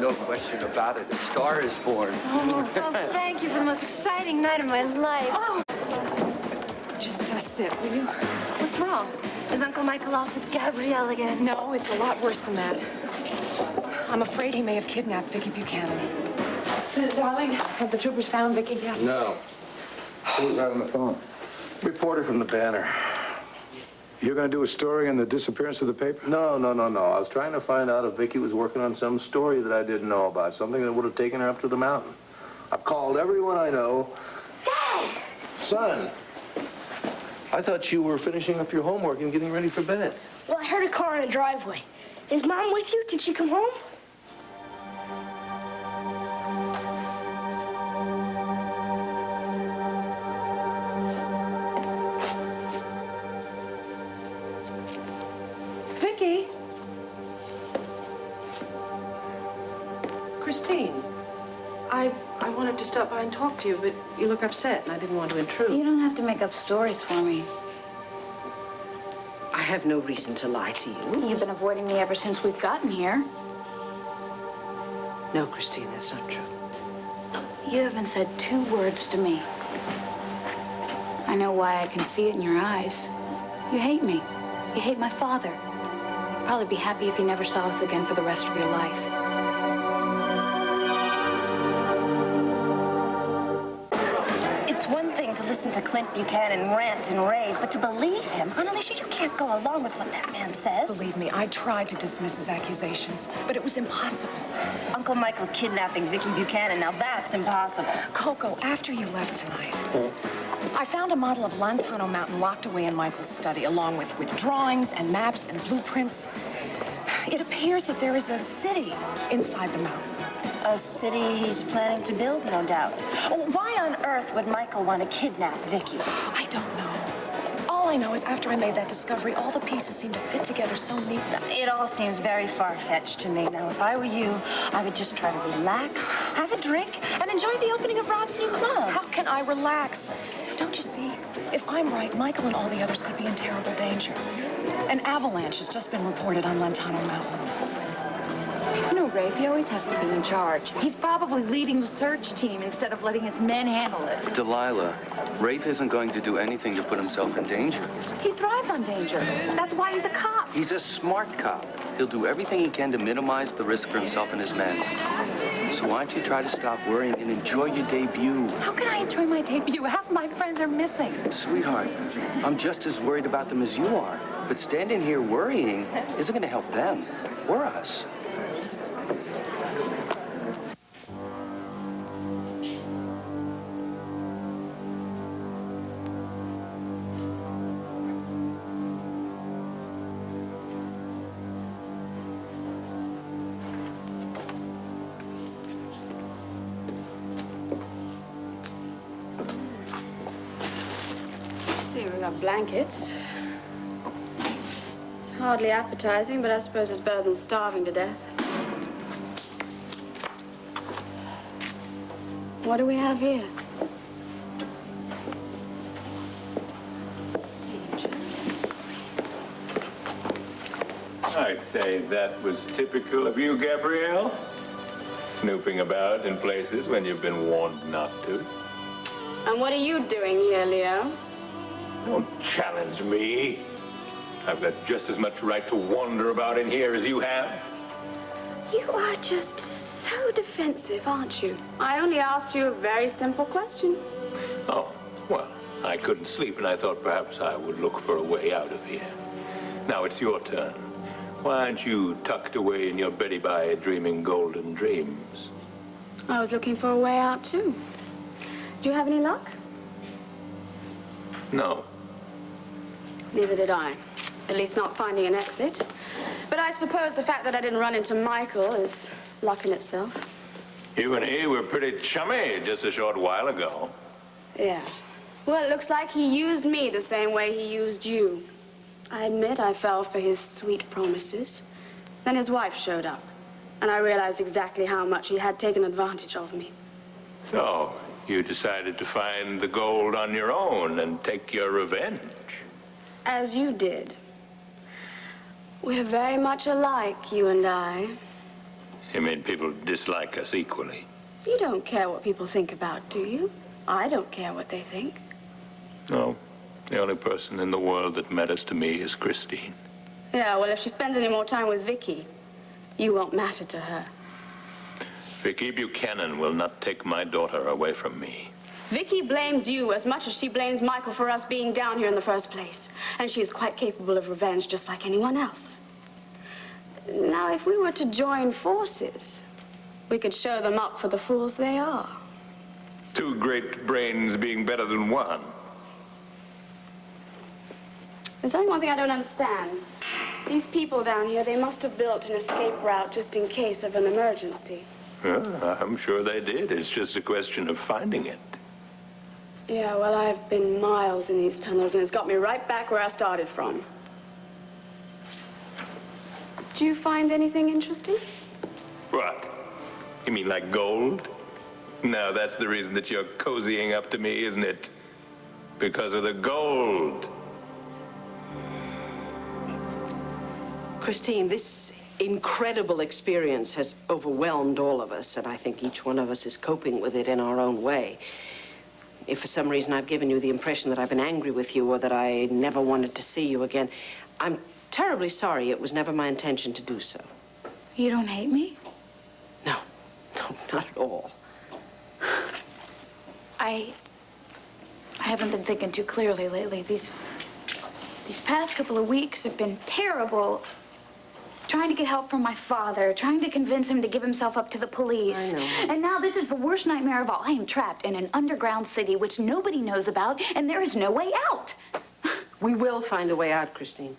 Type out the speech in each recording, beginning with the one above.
no question about it. A star is born. Oh, thank you for the most exciting night of my life. Oh. Just sit, will you? What's wrong? Is Uncle Michael off with Gabrielle again? No, it's a lot worse than that. I'm afraid he may have kidnapped Vicki Buchanan. Darling, have the troopers found Vicki yet? No. Who's right on the phone? Reporter from the Banner. You're going to do a story on the disappearance of the paper? No. I was trying to find out if Vicki was working on some story that I didn't know about, something that would have taken her up to the mountain. I've called everyone I know. Dad! Son, I thought you were finishing up your homework and getting ready for bed. Well, I heard a car in the driveway. Is Mom with you? Did she come home? Vicki? Christine, I wanted to stop by and talk to you, but you look upset, and I didn't want to intrude. You don't have to make up stories for me. I have no reason to lie to you. You've been avoiding me ever since we've gotten here. No, Christine, that's not true. You haven't said 2 words to me. I know why. I can see it in your eyes. You hate me. You hate my father. You'd probably be happy if you never saw us again for the rest of your life. It's one thing to listen to Clint Buchanan rant and rave, but to believe him, Annalisa, you can't go along with what that man says. Believe me, I tried to dismiss his accusations, but it was impossible. Uncle Michael kidnapping Vicki Buchanan, now that's impossible. Coco, after you left tonight, I found a model of Lantano Mountain locked away in Michael's study, along with drawings and maps and blueprints. It appears that there is a city inside the mountain. A city he's planning to build, no doubt. Why on earth would Michael want to kidnap Vicki? I don't know. All I know is after I made that discovery, all the pieces seem to fit together so neatly. It all seems very far-fetched to me. Now, if I were you, I would just try to relax, have a drink, and enjoy the opening of Rob's new club. How can I relax? Don't you see? If I'm right, Michael and all the others could be in terrible danger. An avalanche has just been reported on Lantano Mountain. No, Rafe, he always has to be in charge. He's probably leading the search team instead of letting his men handle it. Delilah, Rafe isn't going to do anything to put himself in danger. He thrives on danger. That's why he's a cop. He's a smart cop. He'll do everything he can to minimize the risk for himself and his men. So why don't you try to stop worrying and enjoy your debut? How can I enjoy my debut? Half my friends are missing. Sweetheart, I'm just as worried about them as you are. But standing here worrying isn't going to help them or us. We got blankets. It's hardly appetizing, but I suppose it's better than starving to death. What do we have here? I'd say that was typical of you, Gabrielle. Snooping about in places when you've been warned not to. And what are you doing here, Leo? Don't challenge me. I've got just as much right to wander about in here as you have. You are just so defensive, aren't you? I only asked you a very simple question. Oh, well, I couldn't sleep, and I thought perhaps I would look for a way out of here. Now it's your turn. Why aren't you tucked away in your beddy by dreaming golden dreams? I was looking for a way out, too. Do you have any luck? No. Neither did I. At least not finding an exit. But I suppose the fact that I didn't run into Michael is luck in itself. You and he were pretty chummy just a short while ago. Yeah. Well, it looks like he used me the same way he used you. I admit I fell for his sweet promises. Then his wife showed up, and I realized exactly how much he had taken advantage of me. So, you decided to find the gold on your own and take your revenge. As you did. We're very much alike, you and I. You mean people dislike us equally? You don't care what people think about, do you? I don't care what they think. No. The only person in the world that matters to me is Christine. Yeah, well, if she spends any more time with Vicky, you won't matter to her. Vicky Buchanan will not take my daughter away from me. Vicky blames you as much as she blames Michael for us being down here in the first place. And she is quite capable of revenge, just like anyone else. Now, if we were to join forces, we could show them up for the fools they are. Two great brains being better than one. There's only one thing I don't understand. These people down here, they must have built an escape route just in case of an emergency. Yeah, I'm sure they did. It's just a question of finding it. Yeah, well, I've been miles in these tunnels, and it's got me right back where I started from. Did you find anything interesting? What? You mean like gold? No, that's the reason that you're cozying up to me, isn't it? Because of the gold. Christine, this incredible experience has overwhelmed all of us, and I think each one of us is coping with it in our own way. If for some reason I've given you the impression that I've been angry with you or that I never wanted to see you again, I'm terribly sorry. It was never my intention to do so. You don't hate me? No, not at all. I haven't been thinking too clearly lately. These past couple of weeks have been terrible. Trying to get help from my father, trying to convince him to give himself up to the police. I know. And now this is the worst nightmare of all. I am trapped in an underground city which nobody knows about, and there is no way out. We will find a way out, Christine.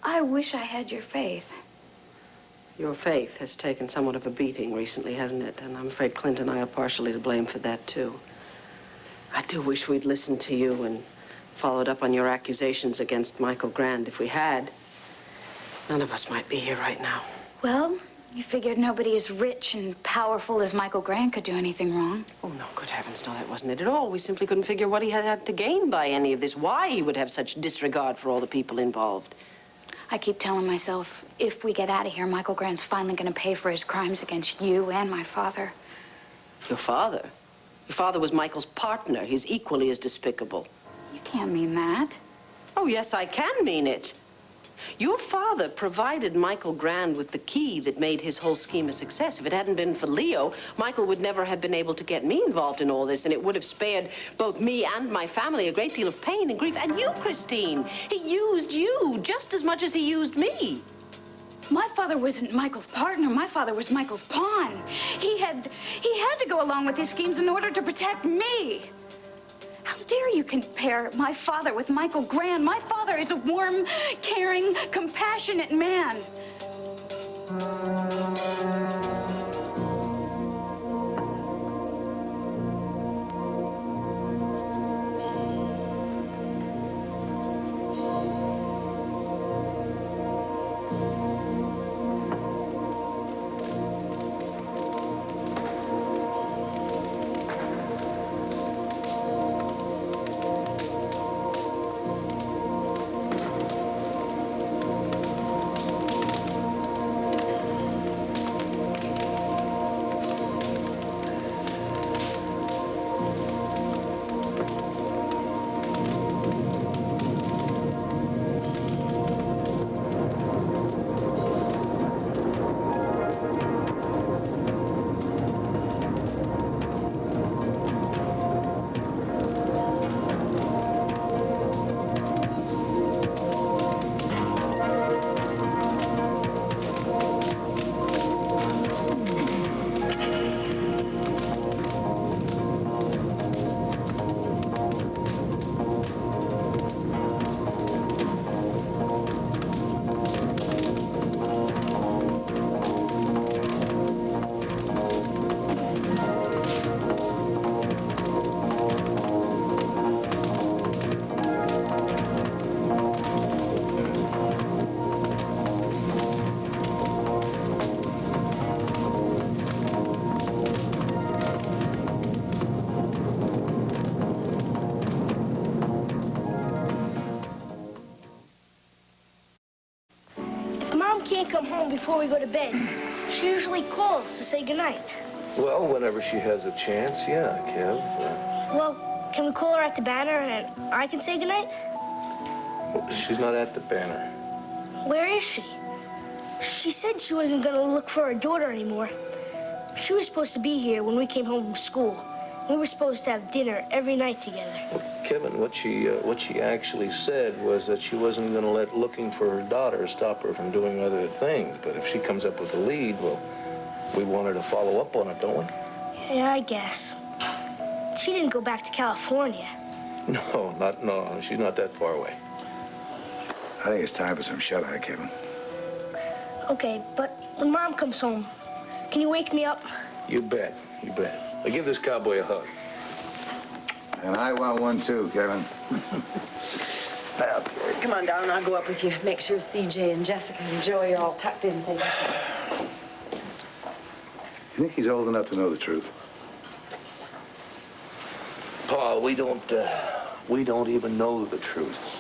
I wish I had your faith. Your faith has taken somewhat of a beating recently, hasn't it? And I'm afraid Clint and I are partially to blame for that, too. I do wish we'd listened to you and followed up on your accusations against Michael Grand. If we had, none of us might be here right now. Well, you figured nobody as rich and powerful as Michael Grant could do anything wrong. Oh, no, good heavens, no, that wasn't it at all. We simply couldn't figure what he had to gain by any of this, why he would have such disregard for all the people involved. I keep telling myself, if we get out of here, Michael Grant's finally going to pay for his crimes against you and my father. Your father? Your father was Michael's partner. He's equally as despicable. You can't mean that. Oh, yes, I can mean it. Your father provided Michael Grand with the key that made his whole scheme a success. If it hadn't been for Leo, Michael would never have been able to get me involved in all this, and it would have spared both me and my family a great deal of pain and grief. And you, Christine, he used you just as much as he used me. My father wasn't Michael's partner. My father was Michael's pawn. He had to go along with his schemes in order to protect me. How dare you compare my father with Michael Grand? My father is a warm, caring, compassionate man. Mom can't come home before we go to bed. She usually calls to say goodnight. Well, whenever she has a chance, yeah, Kev. Well, can we call her at the Banner and I can say goodnight? She's not at the Banner. Where is she? She said she wasn't going to look for her daughter anymore. She was supposed to be here when we came home from school. We were supposed to have dinner every night together. Well, Kevin, what she actually said was that she wasn't going to let looking for her daughter stop her from doing other things. But if she comes up with a lead, well, we want her to follow up on it, don't we? Yeah, I guess. She didn't go back to California. No, she's not that far away. I think it's time for some shut-eye, Kevin. Okay, but when Mom comes home, can you wake me up? You bet. Now give this cowboy a hug. And I want one too, Kevin. Okay, come on down. I'll go up with you. Make sure CJ and Jessica and Joey are all tucked in. Things. You think he's old enough to know the truth? Paul, we don't even know the truth.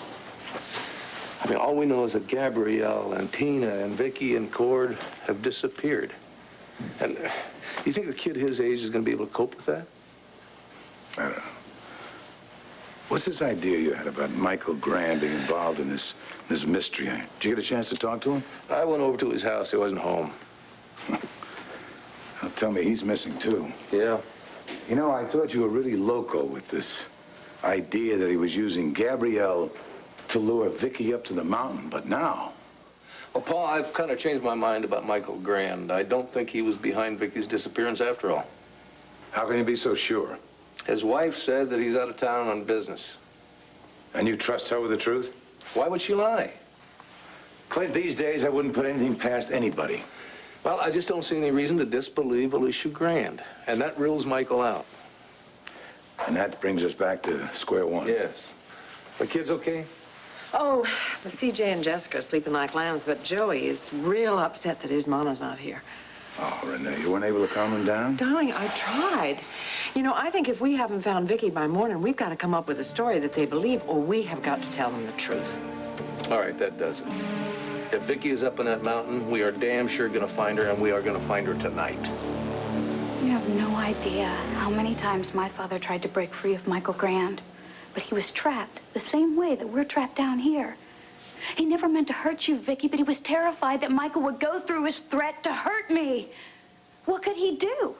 I mean, all we know is that Gabrielle and Tina and Vicky and Cord have disappeared. And you think a kid his age is going to be able to cope with that? I don't know. What's this idea you had about Michael Graham being involved in this mystery? Did you get a chance to talk to him? I went over to his house. He wasn't home. Now tell me he's missing too. Yeah. You know, I thought you were really loco with this idea that he was using Gabrielle to lure Vicky up to the mountain, but now... Well, Paul, I've kind of changed my mind about Michael Grand. I don't think he was behind Vicky's disappearance after all. How can you be so sure? His wife said that he's out of town on business. And you trust her with the truth? Why would she lie? Clint, these days I wouldn't put anything past anybody. Well, I just don't see any reason to disbelieve Alicia Grand. And that rules Michael out. And that brings us back to square one. Yes. The kid's okay? Oh, the CJ and Jessica are sleeping like lambs, but Joey is real upset that his mama's not here. Oh, Renee, you weren't able to calm him down? Darling, I tried. You know, I think if we haven't found Vicky by morning, we've got to come up with a story that they believe, or we have got to tell them the truth. All right, that does it. If Vicky is up in that mountain, we are damn sure going to find her, and we are going to find her tonight. You have no idea how many times my father tried to break free of Michael Grand. But he was trapped the same way that we're trapped down here. He never meant to hurt you, Vicky, but he was terrified that Michael would go through his threat to hurt me. What could he do?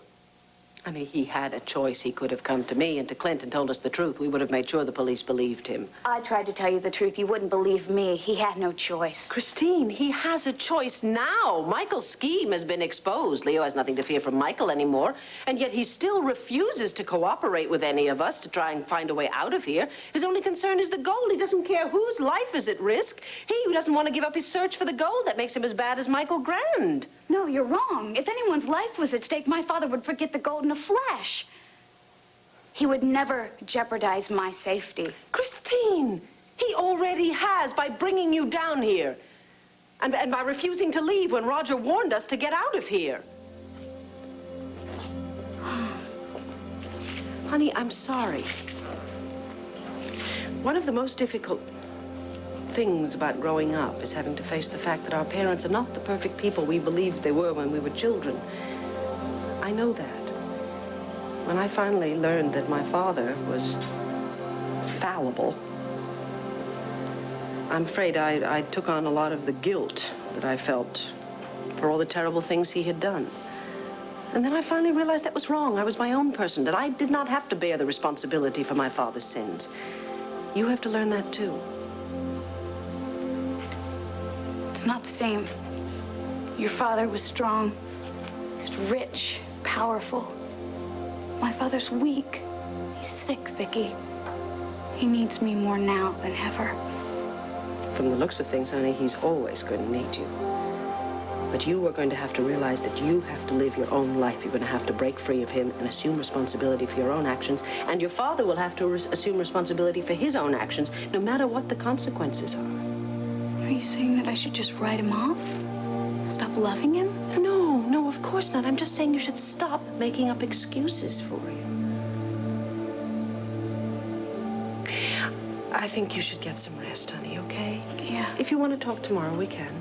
I mean, he had a choice. He could have come to me and to Clint and told us the truth. We would have made sure the police believed him. I tried to tell you the truth. You wouldn't believe me. He had no choice. Christine, he has a choice now. Michael's scheme has been exposed. Leo has nothing to fear from Michael anymore. And yet he still refuses to cooperate with any of us to try and find a way out of here. His only concern is the gold. He doesn't care whose life is at risk. He who doesn't want to give up his search for the gold, that makes him as bad as Michael Grand. No, you're wrong. If anyone's life was at stake, my father would forget the gold in a flash. He would never jeopardize my safety. Christine, he already has by bringing you down here. And by refusing to leave when Roger warned us to get out of here. Honey, I'm sorry. One of the most difficult things about growing up is having to face the fact that our parents are not the perfect people we believed they were when we were children. I know that. When I finally learned that my father was fallible, I'm afraid I took on a lot of the guilt that I felt for all the terrible things he had done. And then I finally realized that was wrong. I was my own person, that I did not have to bear the responsibility for my father's sins. You have to learn that too. It's not the same. Your father was strong. He was rich, powerful. My father's weak. He's sick, Vicky. He needs me more now than ever. From the looks of things, honey, he's always going to need you. But you are going to have to realize that you have to live your own life. You're going to have to break free of him and assume responsibility for your own actions. And your father will have to assume responsibility for his own actions, no matter what the consequences are. Are you saying that I should just write him off? Stop loving him? No, of course not. I'm just saying you should stop making up excuses for him. I think you should get some rest, honey, okay? Yeah. If you want to talk tomorrow, we can.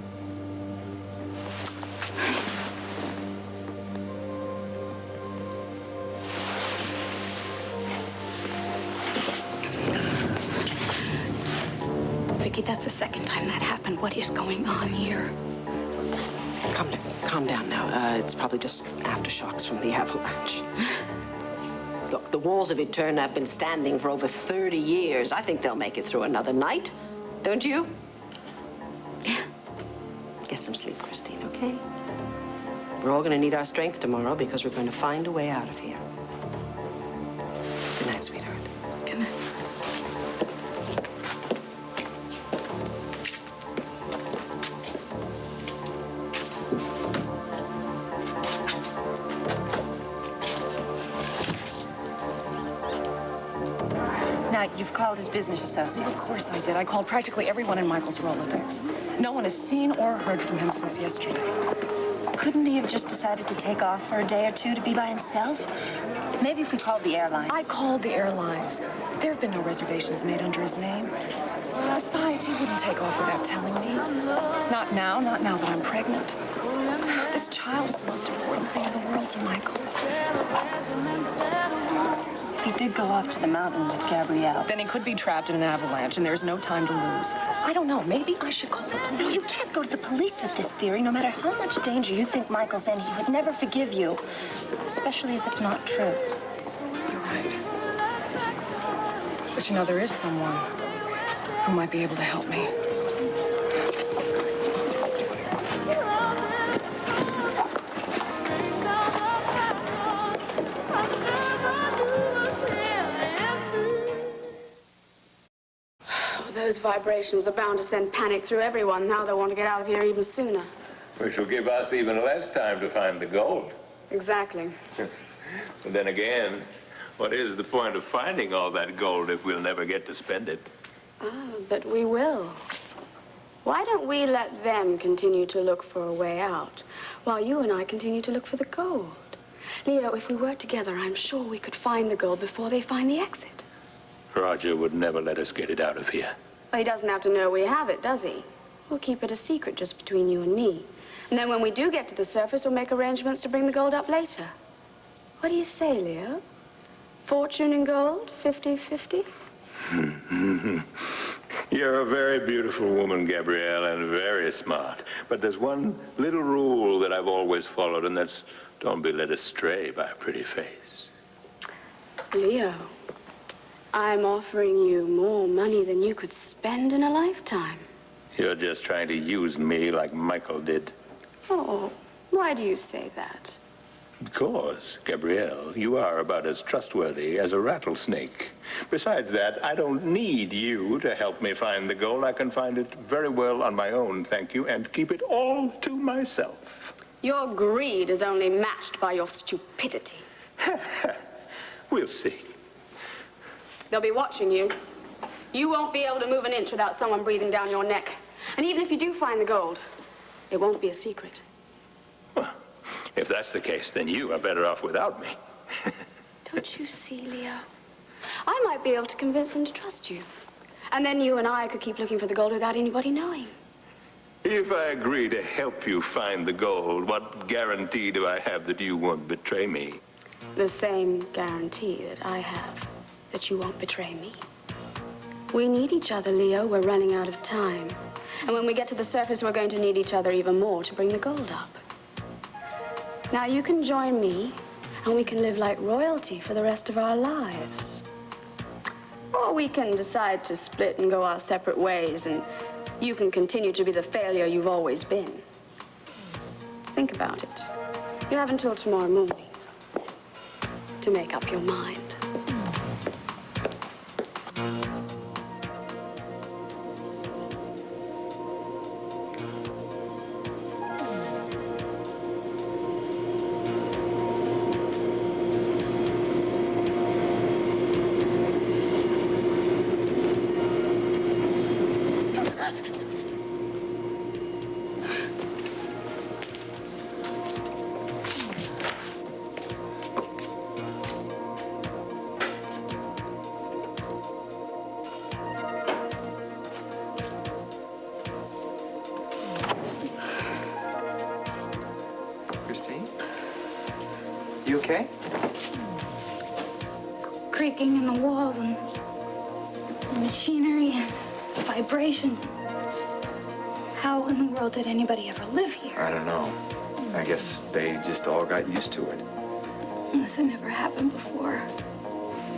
Vicky, that's the second time that happened. What is going on here? Calm down now. It's probably just aftershocks from the avalanche. Look, the walls of Eterna have been standing for over 30 years. I think they'll make it through another night. Don't you? Get some sleep, Christine, okay? We're all going to need our strength tomorrow because we're going to find a way out of here. Good night, sweetheart. Good night. Now, you've called his business associates. Of course I did. I called practically everyone in Michael's Rolodex. No one has seen or heard from him since yesterday. Couldn't he have just decided to take off for a day or two to be by himself? Maybe if we called the airlines. I called the airlines. There have been no reservations made under his name. Besides, he wouldn't take off without telling me. Not now that I'm pregnant. This child is the most important thing in the world to Michael. If he did go off to the mountain with Gabrielle. Then he could be trapped in an avalanche, and there's no time to lose. I don't know. Maybe I should call the police. You can't go to the police with this theory. No matter how much danger you think Michael's in, he would never forgive you. Especially if it's not true. You're right. But you know, there is someone who might be able to help me. Those vibrations are bound to send panic through everyone. Now they'll want to get out of here even sooner. Which will give us even less time to find the gold. Exactly. But then again, what is the point of finding all that gold if we'll never get to spend it? But we will. Why don't we let them continue to look for a way out, while you and I continue to look for the gold? Leo, if we work together, I'm sure we could find the gold before they find the exit. Roger would never let us get it out of here. Well, he doesn't have to know we have it, does he? We'll keep it a secret just between you and me. And then when we do get to the surface, we'll make arrangements to bring the gold up later. What do you say, Leo? Fortune in gold, 50-50? You're a very beautiful woman, Gabrielle, and very smart. But there's one little rule that I've always followed, and that's don't be led astray by a pretty face. Leo, I'm offering you more money than you could spend in a lifetime. You're just trying to use me like Michael did. Oh, why do you say that? Because, Gabrielle, you are about as trustworthy as a rattlesnake. Besides that, I don't need you to help me find the gold. I can find it very well on my own, thank you, and keep it all to myself. Your greed is only matched by your stupidity. We'll see. They'll be watching you. You won't be able to move an inch without someone breathing down your neck. And even if you do find the gold, it won't be a secret. Well, if that's the case, then you are better off without me. Don't you see, Leo? I might be able to convince them to trust you. And then you and I could keep looking for the gold without anybody knowing. If I agree to help you find the gold, what guarantee do I have that you won't betray me? The same guarantee that I have that you won't betray me. We need each other, Leo. We're running out of time. And when we get to the surface, we're going to need each other even more to bring the gold up. Now, you can join me, and we can live like royalty for the rest of our lives. Or we can decide to split and go our separate ways, and you can continue to be the failure you've always been. Think about it. You have until tomorrow morning to make up your mind. Christine? You okay? Creaking in the walls and machinery and vibrations. How in the world did anybody ever live here? I don't know. I guess they just all got used to it. This had never happened before.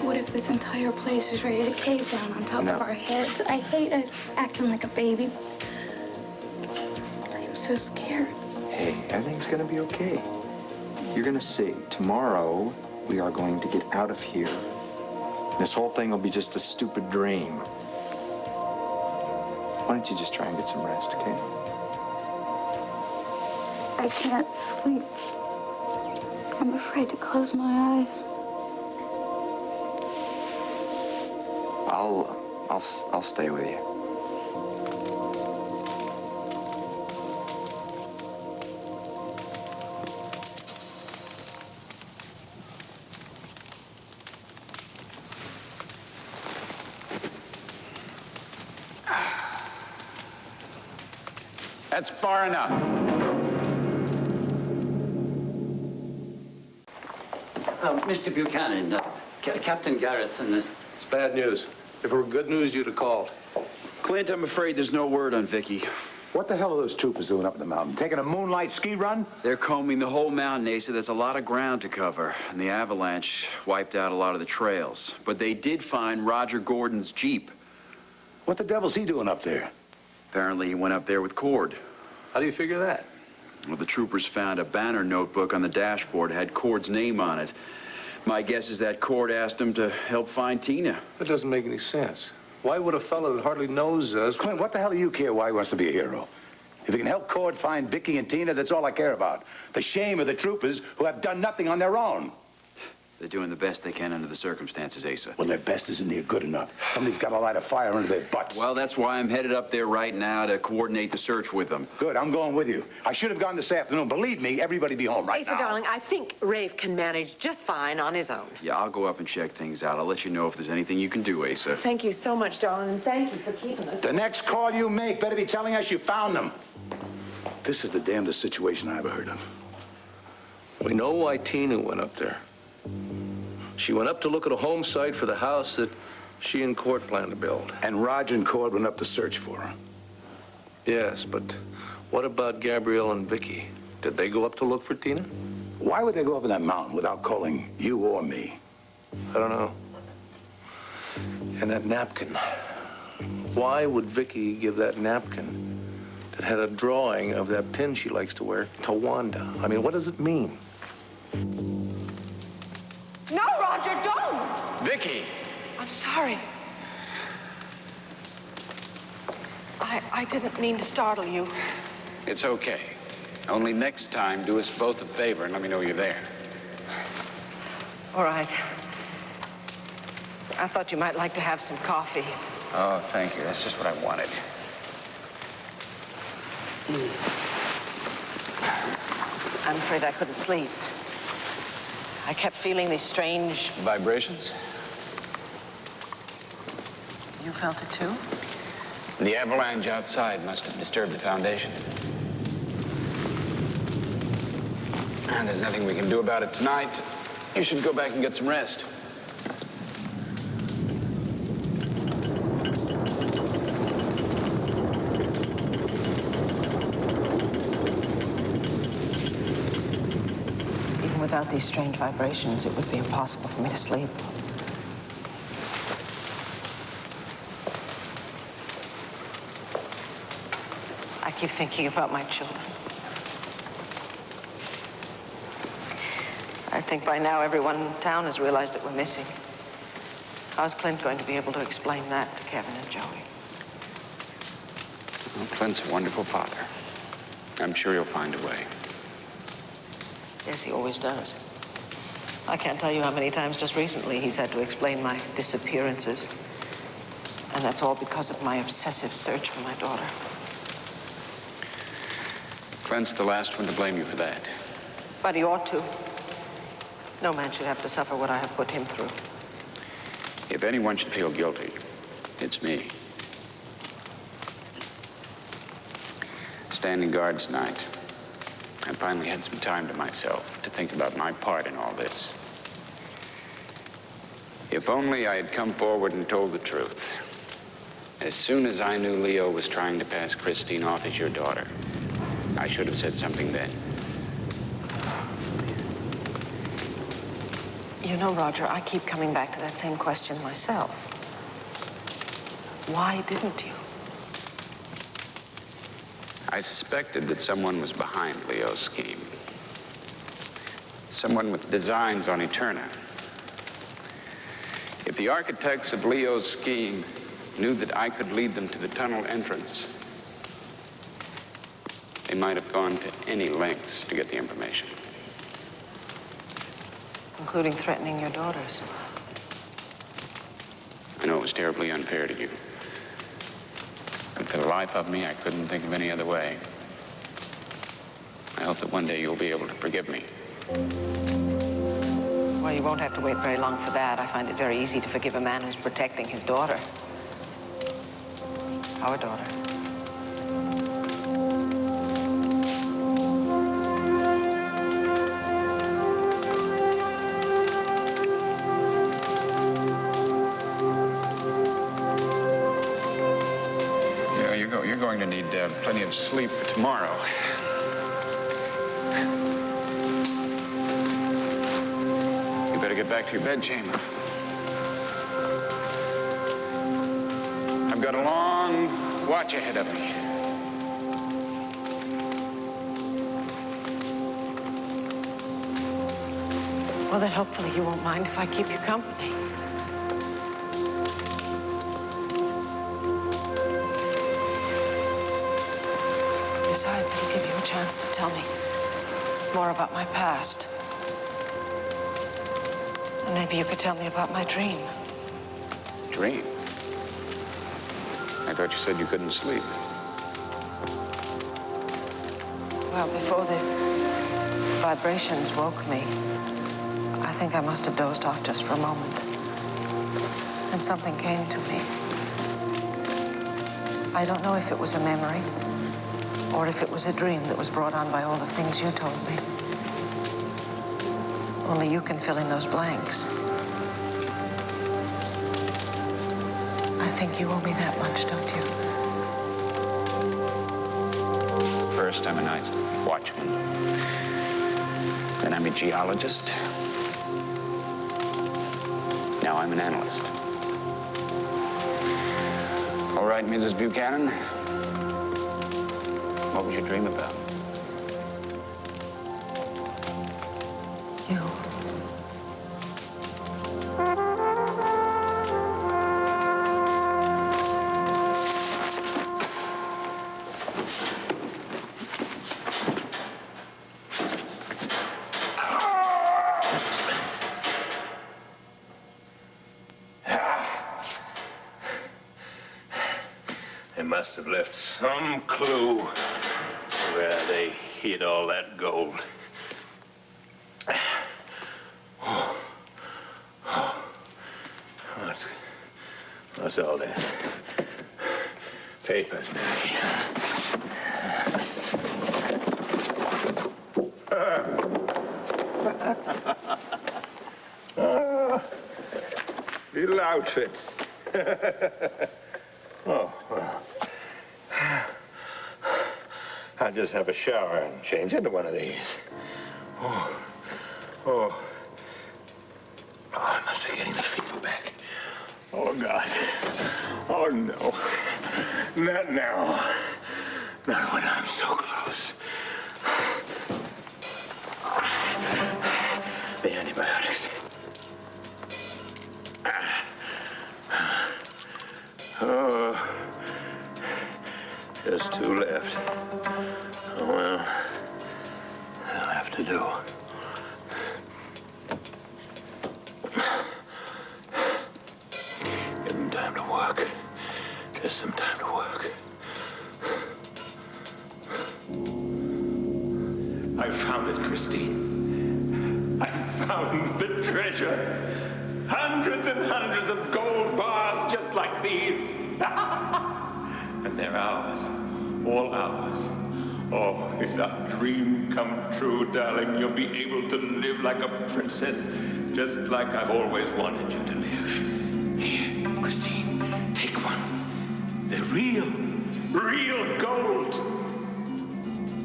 What if this entire place is ready to cave down on top of our heads? I hate acting like a baby. I'm so scared. Hey, everything's gonna be okay. You're gonna see. Tomorrow, we are going to get out of here. This whole thing will be just a stupid dream. Why don't you just try and get some rest, okay? I can't sleep. I'm afraid to close my eyes. I'll stay with you. That's far enough. Mr. Buchanan, Captain Garrettson is... It's bad news. If it were good news, you'd have called. Clint, I'm afraid there's no word on Vicky. What the hell are those troopers doing up in the mountain? Taking a moonlight ski run? They're combing the whole mountain, Asa. There's a lot of ground to cover, and the avalanche wiped out a lot of the trails. But they did find Roger Gordon's Jeep. What the devil's he doing up there? Apparently he went up there with Cord. How do you figure that? Well, the troopers found a banner notebook on the dashboard. It had Cord's name on it. My guess is that Cord asked him to help find Tina. That doesn't make any sense. Why would a fellow that hardly knows us... Clint, what the hell do you care why he wants to be a hero? If he can help Cord find Vicky and Tina, that's all I care about. The shame of the troopers who have done nothing on their own. They're doing the best they can under the circumstances, Asa. Well, their best isn't near good enough. Somebody's got to light a fire under their butts. Well, that's why I'm headed up there right now to coordinate the search with them. Good, I'm going with you. I should have gone this afternoon. Believe me, everybody be home right Asa, now. darling, I think Rafe can manage just fine on his own. Yeah, I'll go up and check things out. I'll let you know if there's anything you can do, Asa. Thank you so much, darling, and thank you for keeping us. The next call you make better be telling us you found them. This is the damnedest situation I ever heard of. We know why Tina went up there. She went up to look at a home site for the house that she and Cord planned to build. And Roger and Cord went up to search for her. Yes, but what about Gabrielle and Vicky? Did they go up to look for Tina? Why would they go up in that mountain without calling you or me? I don't know. And that napkin. Why would Vicky give that napkin that had a drawing of that pin she likes to wear to Wanda? I mean, what does it mean? No, Roger, don't! Vicky! I'm sorry. I didn't mean to startle you. It's okay. Only next time, do us both a favor and let me know you're there. All right. I thought you might like to have some coffee. Oh, thank you. That's just what I wanted. I'm afraid I couldn't sleep. I kept feeling these strange... Vibrations? You felt it too? The avalanche outside must have disturbed the foundation. And there's nothing we can do about it tonight. You should go back and get some rest. Without these strange vibrations, it would be impossible for me to sleep. I keep thinking about my children. I think by now everyone in town has realized that we're missing. How's Clint going to be able to explain that to Kevin and Joey? Well, Clint's a wonderful father. I'm sure he'll find a way. Yes, he always does. I can't tell you how many times just recently he's had to explain my disappearances. And that's all because of my obsessive search for my daughter. Clint's the last one to blame you for that. But he ought to. No man should have to suffer what I have put him through. If anyone should feel guilty, it's me. Standing guard tonight. I finally had some time to myself to think about my part in all this. If only I had come forward and told the truth. As soon as I knew Leo was trying to pass Christine off as your daughter, I should have said something then. You know, Roger, I keep coming back to that same question myself. Why didn't you? I suspected that someone was behind Leo's scheme. Someone with designs on Eterna. If the architects of Leo's scheme knew that I could lead them to the tunnel entrance, they might have gone to any lengths to get the information. Including threatening your daughters. I know it was terribly unfair to you. But for the life of me, I couldn't think of any other way. I hope that one day you'll be able to forgive me. Well, you won't have to wait very long for that. I find it very easy to forgive a man who's protecting his daughter. Our daughter. You're going to need plenty of sleep for tomorrow. You better get back to your bedchamber. I've got a long watch ahead of me. Well, then hopefully you won't mind if I keep you company. Besides, it'll give you a chance to tell me more about my past. And maybe you could tell me about my dream. Dream? I thought you said you couldn't sleep. Well, before the vibrations woke me, I think I must have dozed off just for a moment. And something came to me. I don't know if it was a memory or if it was a dream that was brought on by all the things you told me. Only you can fill in those blanks. I think you owe me that much, don't you? First, I'm a night watchman. Then I'm a geologist. Now I'm an analyst. All right, Mrs. Buchanan. What was your dream about? You. They must have left some clue where they hid all that gold. What's all this? Papers, maybe. Little outfits. Oh, well. I'll just have a shower and change into one of these. Oh, I must be getting the fever back. Oh, God. Oh, no. Not now. Not when I'm so close. The antibiotics. Oh, just two left. Oh, well, that'll have to do. Give them time to work. Just some time to work. I found it, Christine. I found the treasure. Hundreds and hundreds of gold bars just like these. And they're ours. All ours. Oh, it's our dream come true, darling. You'll be able to live like a princess, just like I've always wanted you to live. Here, Christine, take one. They're real gold.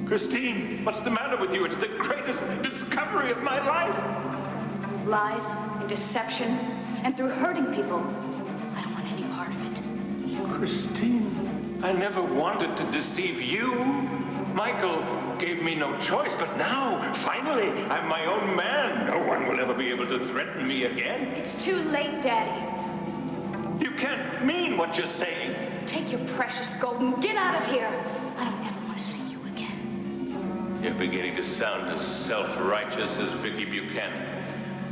Christine, what's the matter with you? It's the greatest discovery of my life. Lies and deception, and through hurting people. I don't want any part of it. Christine, I never wanted to deceive you. Michael gave me no choice, but now, finally, I'm my own man. No one will ever be able to threaten me again. It's too late, Daddy. You can't mean what you're saying. Take your precious gold and get out of here. I don't ever want to see you again. You're beginning to sound as self-righteous as Vicky Buchanan.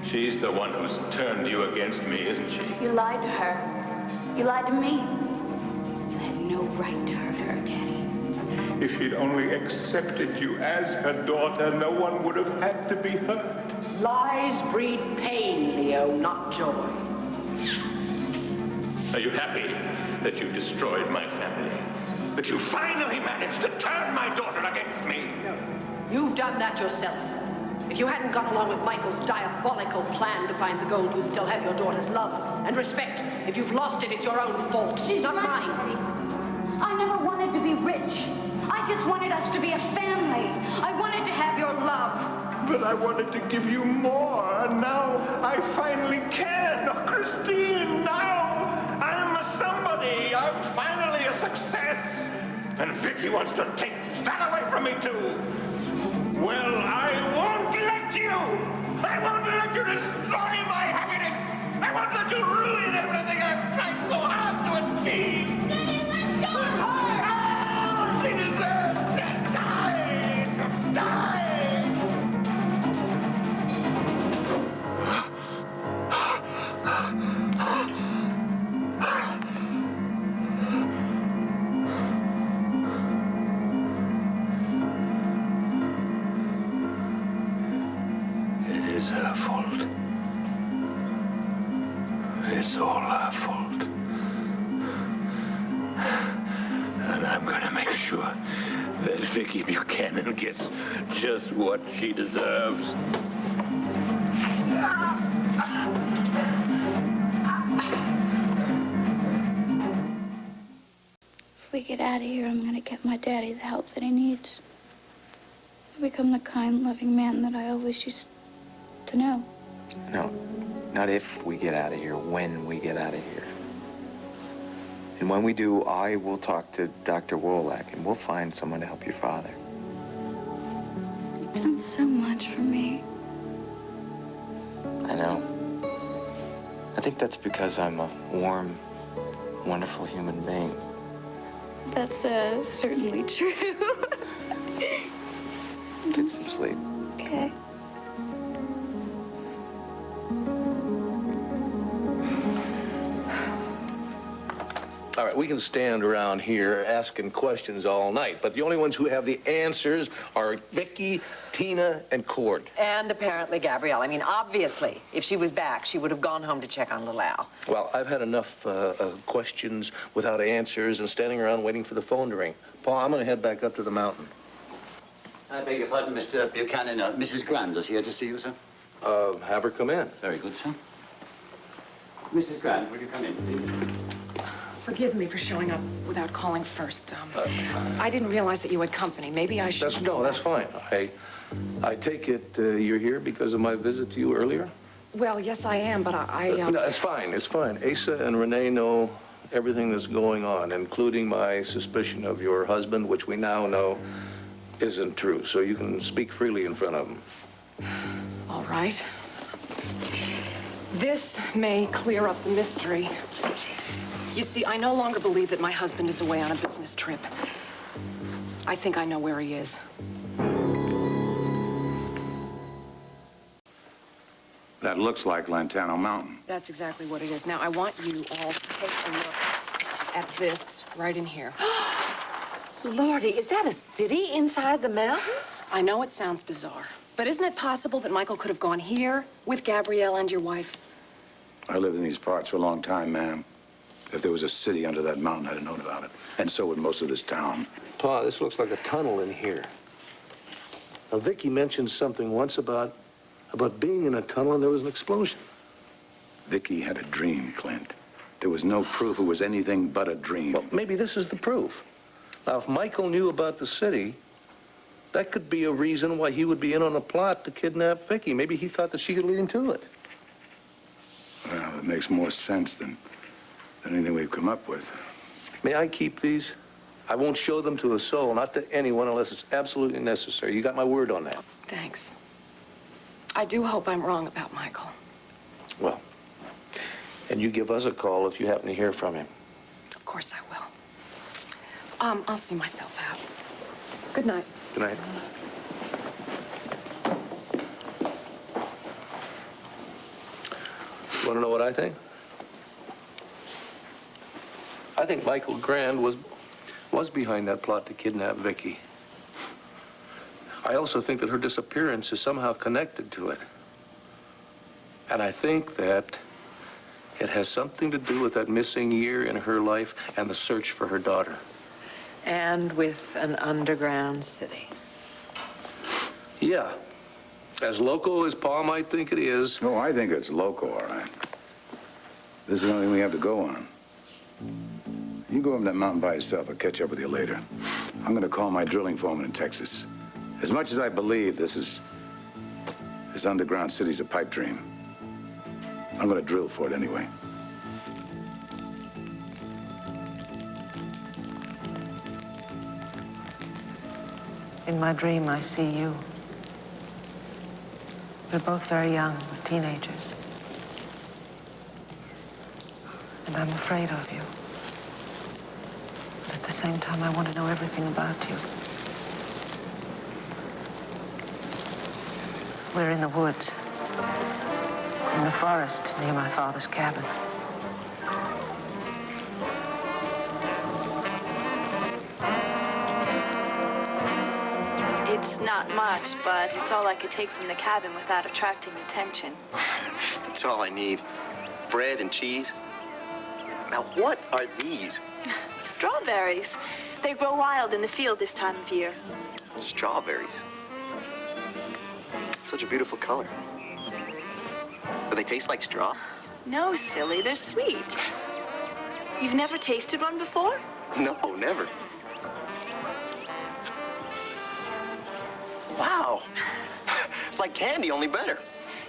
She's the one who's turned you against me, isn't she? You lied to her. You lied to me. You had no right to hurt her, Daddy. If she'd only accepted you as her daughter, no one would have had to be hurt. Lies breed pain, Leo, not joy. Are you happy that you destroyed my family? That you finally managed to turn my daughter against me? No. You've done that yourself. If you hadn't gone along with Michael's diabolical plan to find the gold, you'd still have your daughter's love and respect. If you've lost it, it's your own fault. She's not right. mine. I never wanted to be rich. I just wanted us to be a family. I wanted to have your love. But I wanted to give you more, and now I finally can. Oh, Christine, now I'm a somebody. I'm finally a success. And Vicky wants to take that away from me, too. Well, I won't let you. I won't let you destroy my happiness. I won't let you ruin everything I've tried so hard to achieve. Daddy, let go of her! She deserves to die! To die! It is her fault. It's all her fault. And I'm gonna make sure that Vicky Buchanan gets just what she deserves. If we get out of here, I'm gonna get my daddy the help that he needs. I'll become the kind, loving man that I always used to know. No, not if we get out of here, when we get out of here. And when we do, I will talk to Dr. Wolak, and we'll find someone to help your father. You've done so much for me. I know. I think that's because I'm a warm, wonderful human being. That's certainly true. Get some sleep. Okay. All right, we can stand around here asking questions all night, but the only ones who have the answers are Vicky, Tina, and Cord. And apparently Gabrielle. I mean, obviously, if she was back, she would have gone home to check on little Al. Well, I've had enough questions without answers and standing around waiting for the phone to ring. Paul, I'm going to head back up to the mountain. I beg your pardon, Mr. Buchanan. Mrs. Grand is here to see you, sir. Have her come in. Very good, sir. Mrs. Grand, will you come in, please? Forgive me for showing up without calling first. I didn't realize that you had company. Maybe I should... That's fine. I take it you're here because of my visit to you earlier? Well, yes, I am, but No, it's fine. It's fine. Asa and Renee know everything that's going on, including my suspicion of your husband, which we now know isn't true. So you can speak freely in front of them. All right. This may clear up the mystery. You see, I no longer believe that my husband is away on a business trip. I think I know where he is. That looks like Lantano Mountain. That's exactly what it is. Now, I want you all to take a look at this right in here. Lordy, is that a city inside the mountain? I know it sounds bizarre, but isn't it possible that Michael could have gone here with Gabrielle and your wife? I lived in these parts for a long time, ma'am. If there was a city under that mountain, I'd have known about it. And so would most of this town. Pa, this looks like a tunnel in here. Now, Vicky mentioned something once about being in a tunnel and there was an explosion. Vicky had a dream, Clint. There was no proof it was anything but a dream. Well, maybe this is the proof. Now, if Michael knew about the city, that could be a reason why he would be in on a plot to kidnap Vicky. Maybe he thought that she could lead him to it. Well, it makes more sense than anything we've come up with. May I keep these? I won't show them to a soul, not to anyone, unless it's absolutely necessary. You got my word on that. Thanks. I do hope I'm wrong about Michael. Well, and you give us a call if you happen to hear from him. Of course I will. I'll see myself out. Good night. Good night. You want to know what I think? I think Michael Grand was behind that plot to kidnap Vicky. I also think that her disappearance is somehow connected to it. And I think that it has something to do with that missing year in her life and the search for her daughter. And with an underground city. Yeah. As local as Pa might think it is. Oh, I think it's local, all right. This is the only thing we have to go on. You go up that mountain by yourself. I'll catch up with you later. I'm going to call my drilling foreman in Texas. As much as I believe this underground city's a pipe dream, I'm going to drill for it anyway. In my dream, I see you. We're both very young, we're teenagers. And I'm afraid of you. But at the same time, I want to know everything about you. We're in the woods, in the forest near my father's cabin. It's not much, but it's all I could take from the cabin without attracting attention. It's all I need. Bread and cheese. Now, what are these? Strawberries. They grow wild in the field this time of year. Strawberries. Such a beautiful color. Do they taste like straw? No, silly, they're sweet. You've never tasted one before? No, never. Wow. It's like candy, only better.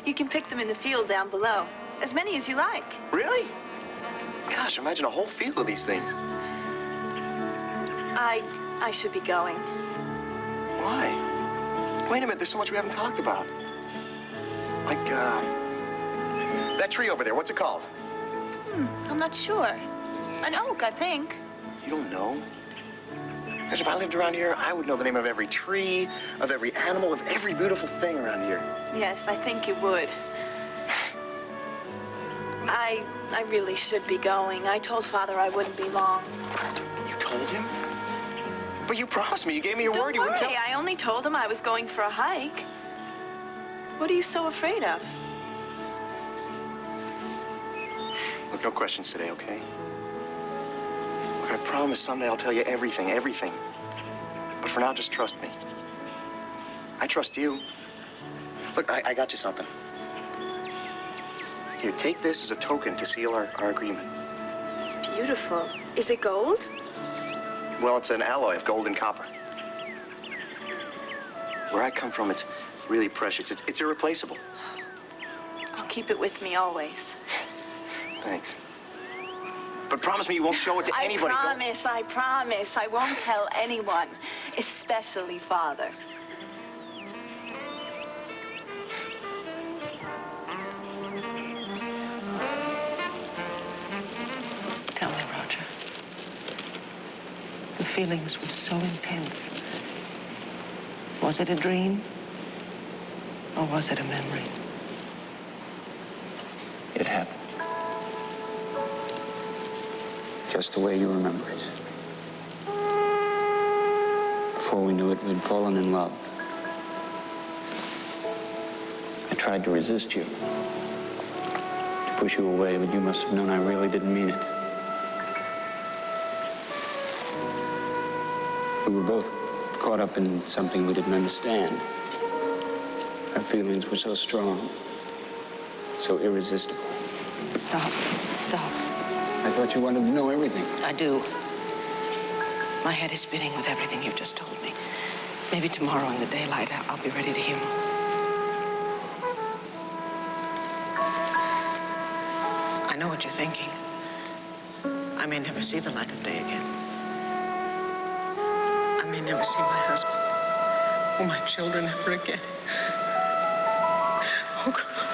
You can pick them in the field down below. As many as you like. Really? Gosh, imagine a whole field of these things. I should be going. Why? Wait a minute, there's so much we haven't talked about. Like, that tree over there, what's it called? I'm not sure. An oak, I think. You don't know? Because if I lived around here, I would know the name of every tree, of every animal, of every beautiful thing around here. Yes, I think you would. I really should be going. I told Father I wouldn't be long. You told him? But you promised me. You gave me your word. You wouldn't tell. I only told him I was going for a hike. What are you so afraid of? Look, no questions today, okay? Look, I promise someday I'll tell you everything, everything. But for now, just trust me. I trust you. Look, I got you something. Here, take this as a token to seal our agreement. It's beautiful. Is it gold? Well, it's an alloy of gold and copper. Where I come from, it's really precious. It's irreplaceable. I'll keep it with me always. Thanks. But promise me you won't show it to anybody. I promise. I won't tell anyone, especially Father. Tell me, Roger. The feelings were so intense. Was it a dream? Or was it a memory? It happened. Just the way you remember it. Before we knew it, we'd fallen in love. I tried to resist you, to push you away, but you must have known I really didn't mean it. We were both caught up in something we didn't understand. Our feelings were so strong, so irresistible. Stop. Stop. I thought you wanted to know everything. I do. My head is spinning with everything you've just told me. Maybe tomorrow in the daylight, I'll be ready to hear more. I know what you're thinking. I may never see the light of day again. I may never see my husband or my children ever again. Oh, God.